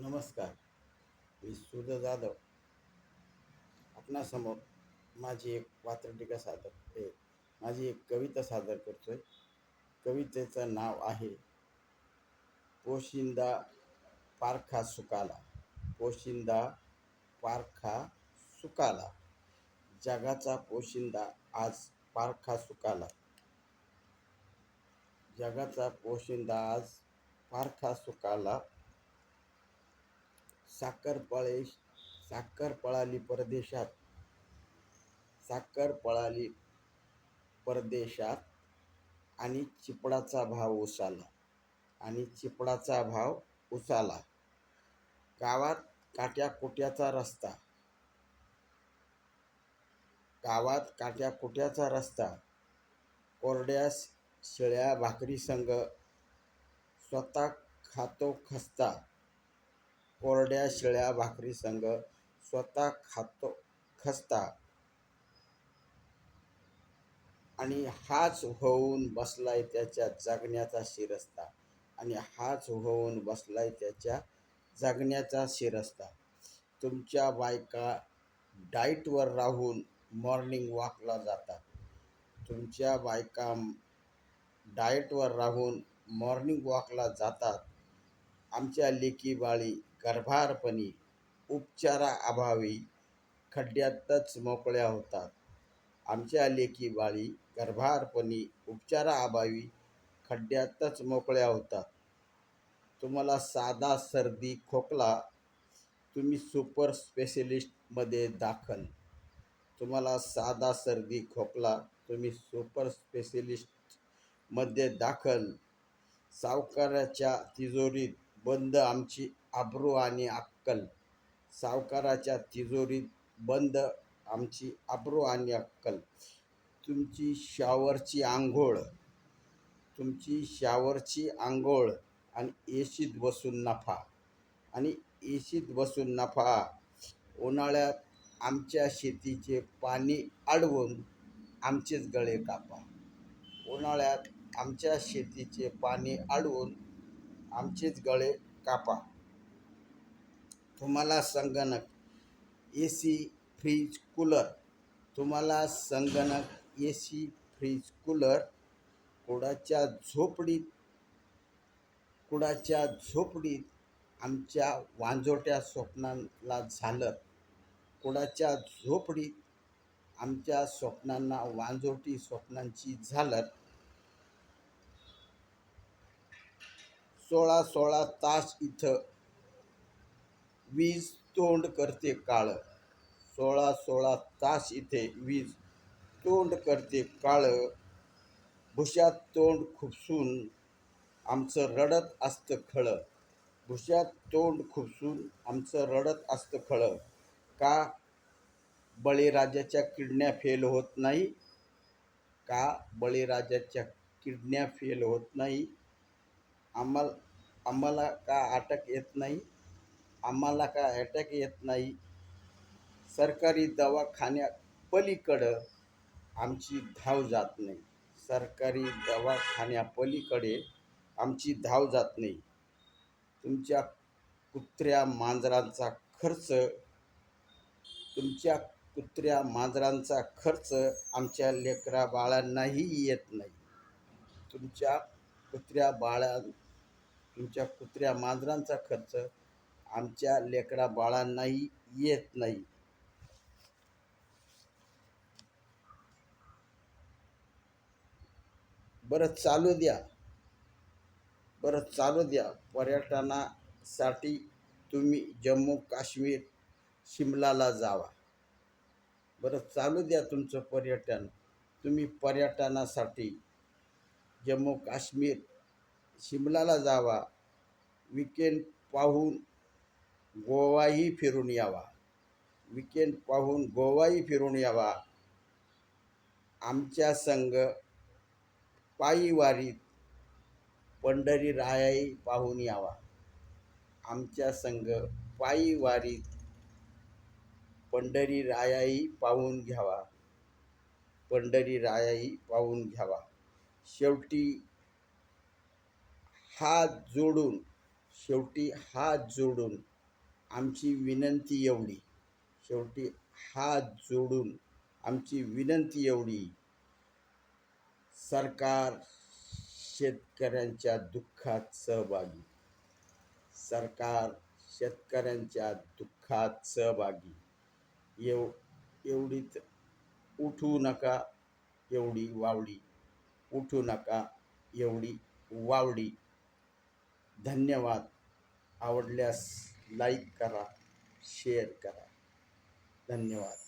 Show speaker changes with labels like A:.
A: नमस्कार. मी सुधो जाधव आपणासमोर माझी एक वात्रटिका सादर ए माझी एक कविता सादर करतोय. कवितेचं नाव आहे पोशिंदा पारखा सुकाला. पोशिंदा पारखा सुकाला. जगाचा पोशिंदा आज पारखा सुकाला. जगाचा पोशिंदा आज पारखा सुकाला. साखर पळाली परदेशात. साखर पळाली परदेशात आणि चिपळाचा भाव उसाला. आणि चिपळाचा भाव उसाला. गावात काट्याकुट्याचा रस्ता. गावात काट्याकुट्याचा रस्ता. कोरड्या शिळ्या भाकरी संग स्वतः खातो खस्ता. कोरड्या शिळ्या भाकरी संग स्वतः खातो खस्ता. आणि हाच होऊन बसलाय त्याच्या जगण्याचा शिरस्ता. आणि हाच होऊन बसलाय त्याच्या जगण्याचा शिरस्ता. तुमच्या बायका डाईटवर राहून मॉर्निंग वॉकला जातात. तुमच्या बायका डाएटवर राहून मॉर्निंग वॉकला जातात. आमच्या लेकी बाळी गर्भारपणी उपचाराअभावी खड्ड्यातच मोकळ्या होतात. आमच्या लेकी बाळी गर्भारपणी उपचाराअभावी खड्ड्यातच मोकळ्या होतात. तुम्हाला साधा सर्दी खोकला तुम्ही सुपर स्पेशलिस्टमध्ये दाखल. तुम्हाला साधा सर्दी खोकला तुम्ही सुपर स्पेशलिस्टमध्ये दाखल. सावकाराच्या तिजोरीत बंद आमची आबरू आणि अक्कल. सावकाराच्या तिजोरीत बंद आमची आबरू आणि अक्कल. तुमची शॉवरची आंघोळ आणि एसीत बसून नफा. आणि एसीत बसून नफा. उन्हाळ्यात आमच्या शेतीचे पाणी अडवून आमचेच गळे कापा. उन्हाळ्यात आमच्या शेतीचे पाणी अडवून आमचेच गळे कापा. तुम्हाला संगणक, एसी, फ्रीज, कूलर. तुम्हाला संगणक, एसी, फ्रीज, कूलर. कुडाच्या झोपडीत आमच्या वांजोट्या स्वप्नांना झालर. कुडाच्या झोपडीत आमच्या स्वप्नांना वांजोटी स्वप्नांची झालर. 16-16 तास इथं वीज तोंड करते काळं. 16-16 तास इथे वीज तोंड करते काळं. भुश्यात तोंड खुपसून आमचं रडत असतं खळं. भुश्यात तोंड खुपसून आमचं रडत असतं खळं. का बळीराजाच्या किडन्या फेल होत नाही? का बळीराजाच्या किडन्या फेल होत नाही? आम्हाला का अटक येत नाही? आम्हाला का अटॅक येत नाही? सरकारी दवाखान्यापलीकडं आमची धाव जात नाही. सरकारी दवाखान्यापलीकडे आमची धाव जात नाही. तुमच्या कुत्र्या मांजरांचा खर्च आमच्या लेकरा बाळांनाही येत नाही. तुमच्या कुत्र्या मांजरांचा खर्च आमच्या लेकरा बाळांनाही येत नाही. बरं चालू द्या. पर्यटनासाठी तुम्ही जम्मू काश्मीर शिमलाला जावा. बरं चालू द्या तुमचं पर्यटन. तुम्ही पर्यटनासाठी जम्मू काश्मीर शिमलाला जावा. विकेंड पाहून गोवाही फिरून यावा. आमच्या संग पायी वारीत पंढरीरायाही पाहून यावा. आमच्या संग पायी वारीत पंढरीरायाही पाहून घ्यावा. शेवटी हात जोडून आमची विनंती एवढी, शेवटी हात जोडून आमची विनंती एवढी, सरकार शेतकऱ्यांच्या दुःखात सहभागी, सरकार शेतकऱ्यांच्या दुःखात सहभागी. एवढीच. उठू नका एवढी वावडी, उठू नका एवढी वावडी. धन्यवाद. आवडल्यास लाईक करा, शेअर करा. धन्यवाद.